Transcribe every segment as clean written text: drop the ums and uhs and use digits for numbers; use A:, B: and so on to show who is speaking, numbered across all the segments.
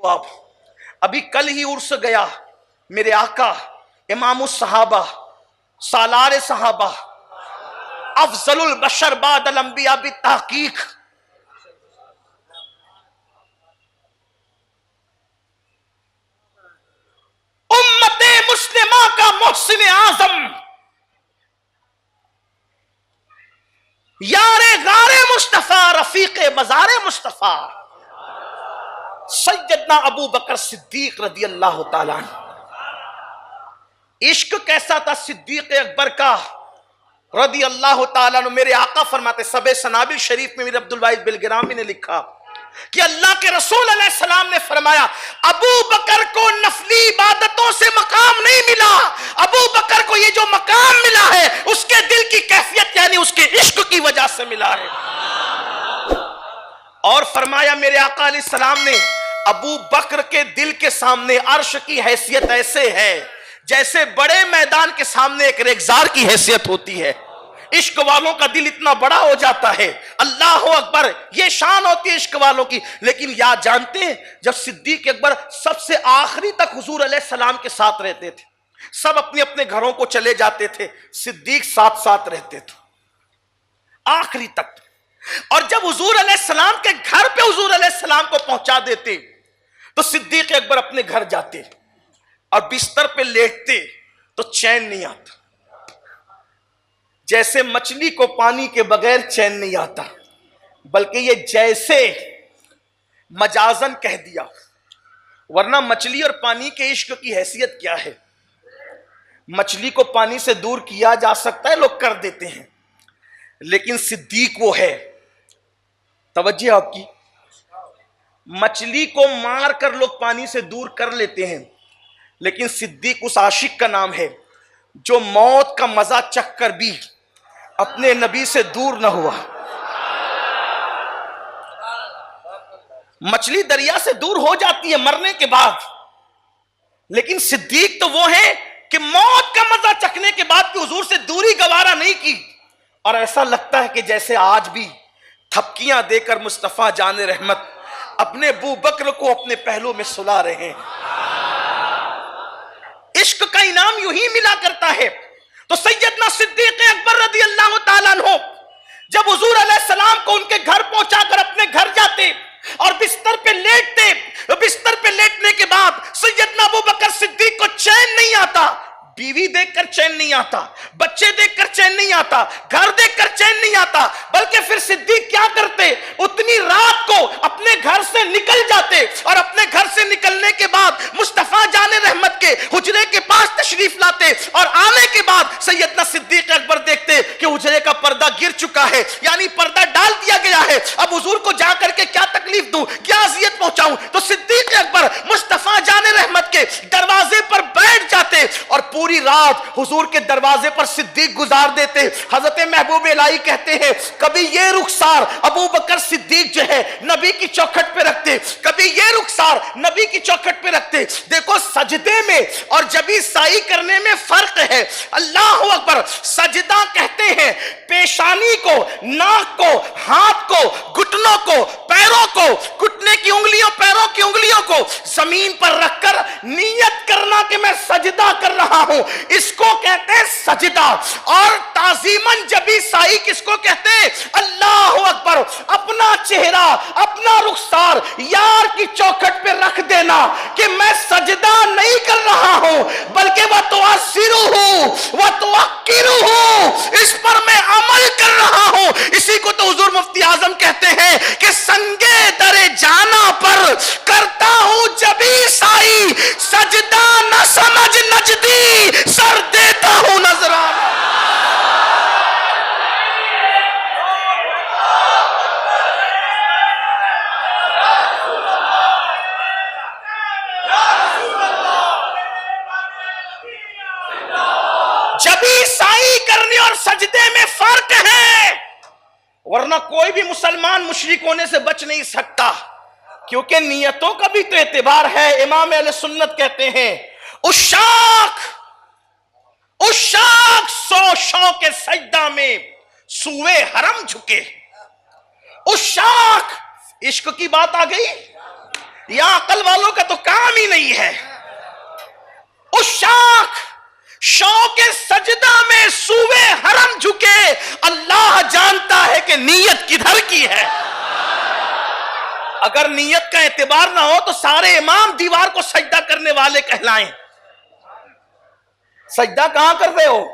A: تو آپ ابھی کل ہی عرس گیا میرے آقا امام الصحابہ سالار صحابہ افضل البشر بعد الانبیاء بالتحقیق امت مسلمہ کا محسن اعظم یار غار مصطفیٰ رفیق مزار مصطفیٰ سیدنا ابو بکر صدیق رضی اللہ تعالیٰ عنہ. عشق کیسا تھا صدیق اکبر کا رضی اللہ تعالیٰ عنہ. میرے آقا فرماتے سب سنابل شریف میں میرے عبدالواحد بلگرامی نے لکھا کہ اللہ کے رسول علیہ السلام نے فرمایا ابو بکر کو نفلی عبادتوں سے مقام نہیں ملا, ابو بکر کو یہ جو مقام ملا ہے اس کے دل کی کیفیت یعنی اس کے عشق کی وجہ سے ملا ہے. اور فرمایا میرے آقا علیہ السلام نے ابو بکر کے دل کے سامنے عرش کی حیثیت ایسے ہے جیسے بڑے میدان کے سامنے ایک ریگزار کی حیثیت ہوتی ہے. عشق والوں کا دل اتنا بڑا ہو جاتا ہے, اللہ اکبر, یہ شان ہوتی ہے عشق والوں کی. لیکن یاد جانتے ہیں جب صدیق اکبر سب سے آخری تک حضور علیہ السلام کے ساتھ رہتے تھے, سب اپنے اپنے گھروں کو چلے جاتے تھے, صدیق ساتھ ساتھ رہتے تھے آخری تک. اور جب حضور علیہ السلام کے گھر پہ حضور علیہ السلام کو پہنچا دیتے تو صدیق اکبر اپنے گھر جاتے اور بستر پہ لیٹتے تو چین نہیں آتا, جیسے مچھلی کو پانی کے بغیر چین نہیں آتا, بلکہ یہ جیسے مجازن کہہ دیا, ورنہ مچھلی اور پانی کے عشق کی حیثیت کیا ہے. مچھلی کو پانی سے دور کیا جا سکتا ہے, لوگ کر دیتے ہیں, لیکن صدیق وہ ہے, توجہ آپ کی, مچھلی کو مار کر لوگ پانی سے دور کر لیتے ہیں, لیکن صدیق اس عاشق کا نام ہے جو موت کا مزہ چکھ کر بھی اپنے نبی سے دور نہ ہوا. مچھلی دریا سے دور ہو جاتی ہے مرنے کے بعد, لیکن صدیق تو وہ ہے کہ موت کا مزہ چکھنے کے بعد بھی حضور سے دوری گوارا نہیں کی, اور ایسا لگتا ہے کہ جیسے آج بھی تھپکیاں دے کر مصطفیٰ جان رحمت اپنے ابو بکر کو اپنے پہلو میں سلا رہے ہیں. عشق کا انعام یوں ہی ملا کرتا ہے. تو سیدنا صدیق اکبر رضی اللہ تعالیٰ عنہ جب حضور علیہ السلام کو ان کے گھر پہنچا کر اپنے گھر جاتے اور بستر پہ لیٹتے, بستر پہ لیٹنے کے بعد سیدنا ابو بکر صدیق کو چین نہیں آتا, بیوی دیکھ کر چین نہیں آتا, بچے دیکھ کر چین نہیں آتا, گھر دیکھ کر چین نہیں آتا, بلکہ پھر صدیق کیا کرتے, اتنی رات کو اپنے گھر سے نکل جاتے اور اپنے گھر سے نکلنے کے بعد مصطفیٰ جان رحمت کے حجرے کے پاس تشریف لاتے, اور آنے کے بعد سیدنا صدیق اکبر دیکھتے کہ حجرے کا پردہ گر چکا ہے, یعنی پردہ ڈال دیا گیا ہے, اب حضور کو جا کر کے کیا تکلیف دوں, کیا اذیت پہنچاؤں. تو صدیق اکبر مصطفیٰ جان رحمت کے دروازے پر بیٹھ جاتے اور پوری رات حضور کے دروازے پر صدیق گزار دیتے. حضرت محبوب الہی کہتے ہیں کبھی یہ رخسار ابو بکر صدیق جو ہے نبی کی چوکھٹ پہ رکھتے, کبھی یہ رخسار نبی کی چوکھٹ پہ رکھتے. دیکھو سجدے میں اور جبی سائی کرنے میں فرق ہے. اللہ اکبر, سجدہ کہتے ہیں پیشانی کو, ناک کو, ہاتھ کو, گھٹنوں کو, پیروں کو, گھٹنے کی انگلیوں, پیروں کی انگلیوں کو زمین پر رکھ کر نیت کرنا کہ میں سجدہ کر رہا ہوں, اس کو کہتے ہیں سجدہ. اور تعظیماً جبی سائی کس کو کہتے ہیں, اللہ اکبر, اپنا چہرہ, اپنا رخسار یار کی چوکھٹ پہ رکھ دینا کہ میں سجدہ نہیں کر رہا ہوں بلکہ اس پر میں عمل کر رہا ہوں. اسی کو تو حضور مفتی اعظم کہتے ہیں کہ سنگے در جانا پر کرتا ہوں جبی سائی, سجدہ نہ سمجھ نجدی, سر دیتا ہوں نذرانہ. جبی سائی کرنے اور سجدے میں فرق ہے, ورنہ کوئی بھی مسلمان مشرک ہونے سے بچ نہیں سکتا, کیونکہ نیتوں کا بھی تو اعتبار ہے. امام اہل سنت کہتے ہیں اشاق سو شوق سجدہ میں سوئے حرم جھکے. اشاق, عشق کی بات آ گئی, یا عقل والوں کا تو کام ہی نہیں ہے. اس شوق سجدہ میں سوئے حرم جھکے، اللہ جانتا ہے کہ نیت کدھر کی ہے. اگر نیت کا اعتبار نہ ہو تو سارے امام دیوار کو سجدہ کرنے والے کہلائیں. سجدہ کہاں کر رہے ہو؟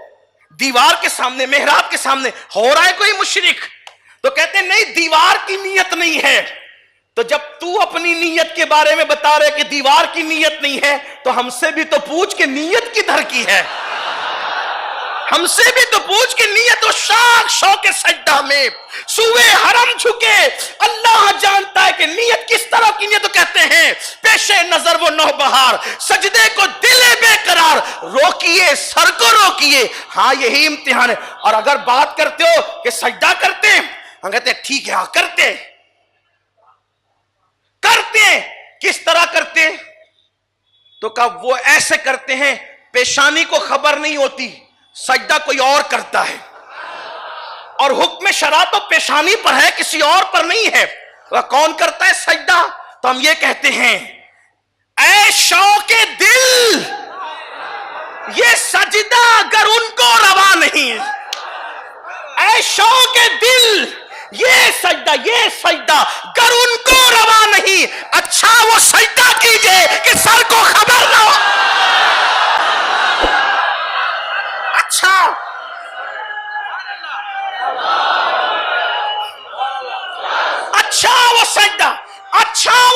A: دیوار کے سامنے، محراب کے سامنے. ہو رہا ہے کوئی مشرک تو کہتے ہیں نہیں دیوار کی نیت نہیں ہے. تو جب تو اپنی نیت کے بارے میں بتا رہے کہ دیوار کی نیت نہیں ہے تو ہم سے بھی تو پوچھ کہ نیت کدھر کی ہے. ہم سے بھی تو پوچھ کہ نیت و شوق سجدہ میں سوئے حرم جھکے، اللہ جانتا ہے کہ نیت کس طرح کی نیت. تو کہتے ہیں پیش نظر وہ نوبہار، سجدے کو دل بے قرار، روکیے سر کو روکیے. ہاں یہی امتحان ہے. اور اگر بات کرتے ہو کہ سجدہ کرتے ہیں، ہم کہتے ہیں ٹھیک ہے ہاں کرتے کس طرح کرتے؟ تو کہا وہ ایسے کرتے ہیں پیشانی کو خبر نہیں ہوتی، سجدہ کوئی اور کرتا ہے، اور حکم شرع تو پیشانی پر ہے کسی اور پر نہیں ہے. وہ کون کرتا ہے سجدہ؟ تو ہم یہ کہتے ہیں اے شوق دل، یہ سجدہ اگر ان کو روا نہیں ہے، اے شوق دل یہ سجدہ گر ان کو روا نہیں، اچھا وہ سجدہ کیجئے کہ سر کو خبر نہ ہو. اچھا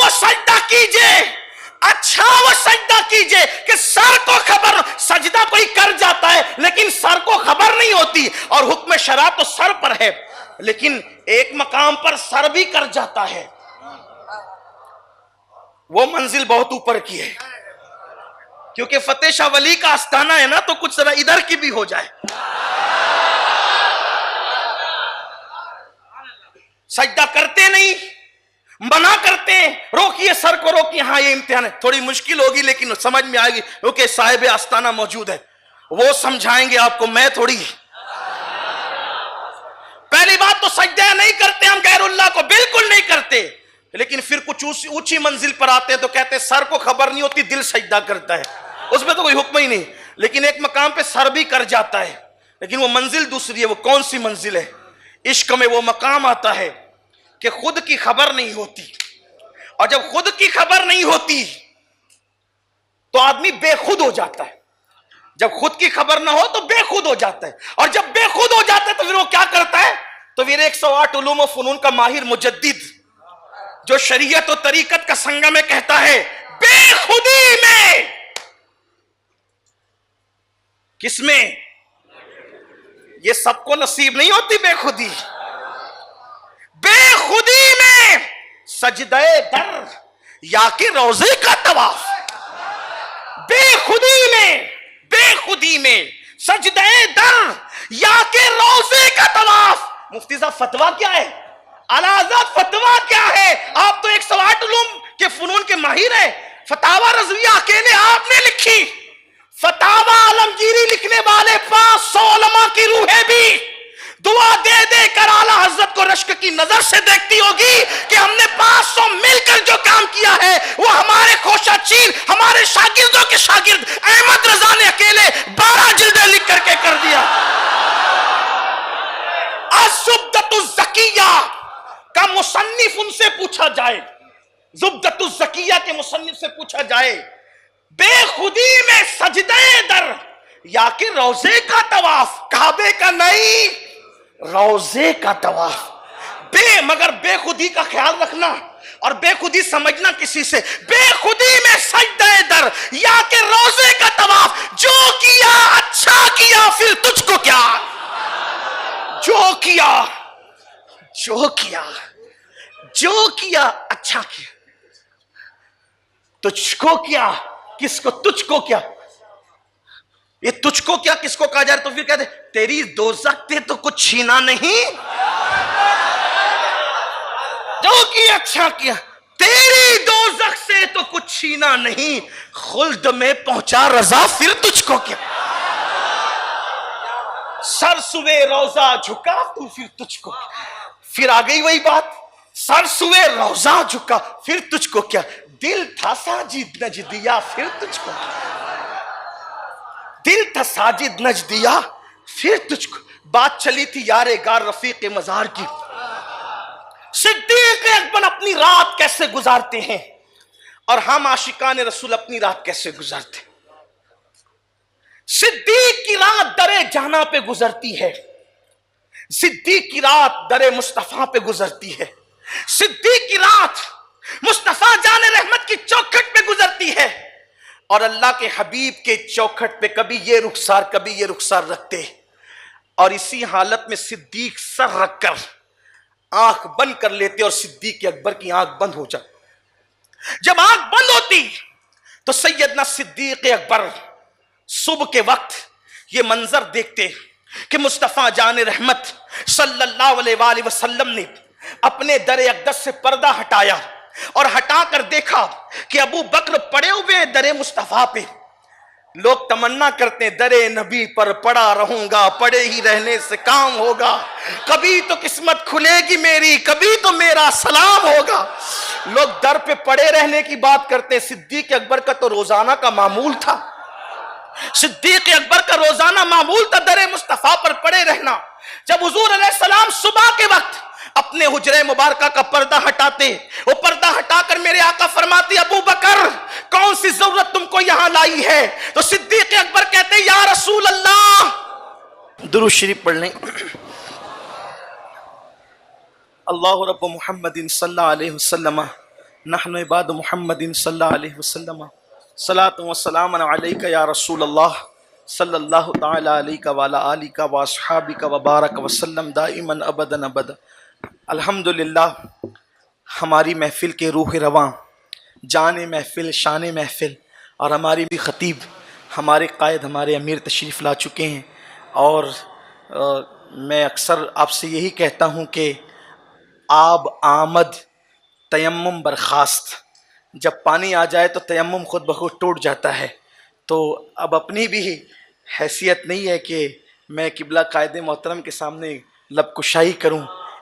A: وہ سجدہ کیجئے کہ سر کو خبر. سجدہ کوئی کر جاتا ہے لیکن سر کو خبر نہیں ہوتی، اور حکم شرع تو سر پر ہے، لیکن ایک مقام پر سر بھی کر جاتا ہے. وہ منزل بہت اوپر کی ہے، کیونکہ فتح شاہ ولی کا آستانہ ہے نا، تو کچھ ذرا ادھر کی بھی ہو جائے. سجدہ کرتے نہیں، منع کرتے ہیں روکیے سر کو روکیے. ہاں یہ امتحان ہے، تھوڑی مشکل ہوگی لیکن سمجھ میں آئے گی کیونکہ صاحب آستانہ موجود ہے، وہ سمجھائیں گے آپ کو، میں تھوڑی. پہلی بات تو سجدہ نہیں کرتے ہم غیر اللہ کو، بالکل نہیں کرتے. لیکن پھر کچھ اونچی منزل پر آتے ہیں تو کہتے ہیں سر کو خبر نہیں ہوتی، دل سجدہ کرتا ہے، اس میں تو کوئی حکم ہی نہیں. لیکن ایک مقام پہ سر بھی کر جاتا ہے، لیکن وہ منزل دوسری ہے. وہ کون سی منزل ہے؟ عشق میں وہ مقام آتا ہے کہ خود کی خبر نہیں ہوتی، اور جب خود کی خبر نہیں ہوتی تو آدمی بے خود ہو جاتا ہے. جب خود کی خبر نہ ہو تو بے خود ہو جاتا ہے، اور جب بے خود ہو جاتا ہے تو پھر وہ کیا کرتا ہے؟ تو پھر 108 علوم و فنون کا ماہر مجدد جو شریعت و طریقت کا سنگم میں کہتا ہے بے خودی میں، کس میں؟ یہ سب کو نصیب نہیں ہوتی بے خودی. بے خودی میں سجدہ در یا کہ روزے کا طواف، بے خودی میں سجدہ در یا کہ روزے کا طواف. مفتی صاحب فتویٰ کیا ہے؟ اعلیٰ حضرت فتویٰ کیا ہے؟ آپ تو 108 علوم کے فنون کے ماہر ہیں. فتاوی رضویہ اکیلے آپ نے لکھی، فتاوی عالمگیری لکھنے والے 500 علماء کی روحیں بھی دعا دے دے کر اعلیٰ حضرت کو رشک کی نظر سے دیکھتی ہوگی کہ ہم نے 500 مل کر جو کام کیا ہے وہ ہمارے خوشہ چین، ہمارے شاگردوں کے شاگرد احمد رضا نے اکیلے 12 جلدیں لکھ کر کے کر دیا. الزبدۃ الزکیہ کا مصنف ان سے پوچھا جائے، زبدۃ الزکیہ کے مصنف سے پوچھا جائے بے خودی میں سجدہ در یا کہ روزے کا طواف، کعبے کا نہیں روزے کا طواف. مگر بے خودی کا خیال رکھنا اور بے خودی سمجھنا کسی سے. بے خودی میں سجدہ در یا کہ روزے کا طواف، جو کیا اچھا کیا پھر تجھ کو کیا، جو کیا اچھا کیا، تجھ کو کیا، کس کو؟ تجھ کو کیا. یہ تجھ کو کیا کس کو کہا جائے تو پھر کہتے تیری دوزخ تے تو کچھ چھینا نہیں، جو کیا اچھا کیا، تیری دوزخ سے تو کچھ چھینا نہیں، خلد میں پہنچا رضا پھر تجھ کو کیا. سر سوے روزہ جھکا تو پھر تجھ کو، پھر آ گئی وہی بات، سر سوے روزہ جھکا پھر تجھ کو کیا. دل تھا ساجد نجدیا پھر تجھ کو، دل تھا ساجد نجدیا پھر تجھ کو. بات چلی تھی یار غار رفیق مزار کی. صدیق اکبر اپنی رات کیسے گزارتے ہیں اور ہم عاشقان رسول اپنی رات کیسے گزارتے ہیں. صدیق کی رات در جہاں پہ گزرتی ہے، صدیق کی رات در مصطفیٰ پہ گزرتی ہے، صدیق کی رات مصطفیٰ جان رحمت کی چوکھٹ پہ گزرتی ہے، اور اللہ کے حبیب کے چوکھٹ پہ کبھی یہ رخسار کبھی یہ رخسار رکھتے، اور اسی حالت میں صدیق سر رکھ کر آنکھ بند کر لیتے اور صدیق اکبر کی آنکھ بند ہو جائے. جب آنکھ بند ہوتی تو سیدنا صدیق اکبر صبح کے وقت یہ منظر دیکھتے کہ مصطفیٰ جان رحمت صلی اللہ علیہ وآلہ وسلم نے اپنے در اقدس سے پردہ ہٹایا اور ہٹا کر دیکھا کہ ابو بکر پڑے ہوئے ہیں در مصطفیٰ پہ. لوگ تمنا کرتے ہیں در نبی پر پڑا رہوں گا، پڑے ہی رہنے سے کام ہوگا، کبھی تو قسمت کھلے گی میری، کبھی تو میرا سلام ہوگا. لوگ در پہ پڑے رہنے کی بات کرتے ہیں. صدیق اکبر کا تو روزانہ کا معمول تھا، صدیق اکبر کا روزانہ معمول تھا در مصطفیٰ پر پڑے رہنا. جب حضور علیہ السلام صبح کے وقت اپنے حجرہ مبارکہ کا پردہ ہٹاتے، وہ پردہ ہٹا کر میرے آقا فرماتے ابو بکر کون سی ضرورت تم کو یہاں لائی ہے؟ تو صدیق اکبر کہتے یا رسول اللہ. درود شریف پڑھ لیں. اللہ رب محمد صلی اللہ علیہ وسلم نحن عباد محمد صلی اللہ علیہ وسلم صلاۃ و سلام علیک یا رسول اللہ صلی اللہ تعالی علیک وعلی آلک و اصحابک و بارک وسلم دائما ابدا ابدا. الحمدللہ ہماری محفل کے روح رواں، جان محفل، شان محفل، اور ہماری بھی خطیب، ہمارے قائد، ہمارے امیر تشریف لا چکے ہیں. اور میں اکثر آپ سے یہی کہتا ہوں کہ آب آمد تیمم برخاست. جب پانی آ جائے تو تیمم خود بخود ٹوٹ جاتا ہے. تو اب اپنی بھی حیثیت نہیں ہے کہ میں قبلہ قائد محترم کے سامنے لب کشائی کروں،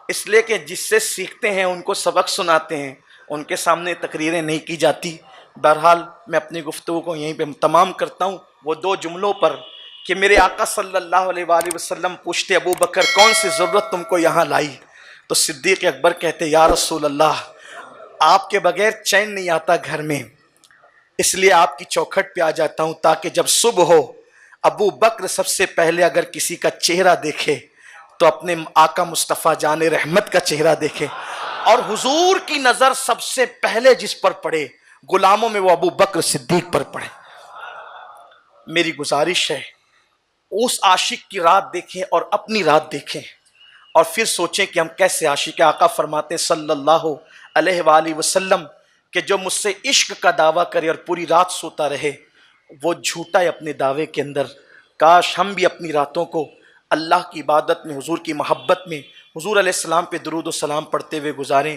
A: اس لیے کہ جس سے سیکھتے ہیں ان کو سبق سناتے ہیں، ان کے سامنے تقریریں نہیں کی جاتی. بہرحال میں اپنی گفتگو کو یہیں پہ تمام کرتا ہوں وہ دو جملوں پر کہ میرے آقا صلی اللہ علیہ وآلہ وسلم پوچھتے ابو بکر کون سی ضرورت تم کو یہاں لائی؟ تو صدیق اکبر کہتے یا رسول اللہ آپ کے بغیر چین نہیں آتا گھر میں، اس لیے آپ کی چوکھٹ پہ آ جاتا ہوں تاکہ جب صبح ہو ابو بکر سب سے پہلے اگر کسی کا چہرہ دیکھے تو اپنے آقا مصطفیٰ جان رحمت کا چہرہ دیکھے، اور حضور کی نظر سب سے پہلے جس پر پڑے غلاموں میں وہ ابو بکر صدیق پر پڑے. میری گزارش ہے اس عاشق کی رات دیکھیں اور اپنی رات دیکھیں اور پھر سوچیں کہ ہم کیسے عاشق. آقا فرماتے صلی اللہ علیہ وآلہ وسلم کہ جو مجھ سے عشق کا دعویٰ کرے اور پوری رات سوتا رہے وہ جھوٹا ہے اپنے دعوے کے اندر. کاش ہم بھی اپنی راتوں کو اللہ کی عبادت میں، حضور کی محبت میں، حضور علیہ السلام پہ درود و سلام پڑھتے ہوئے گزاریں.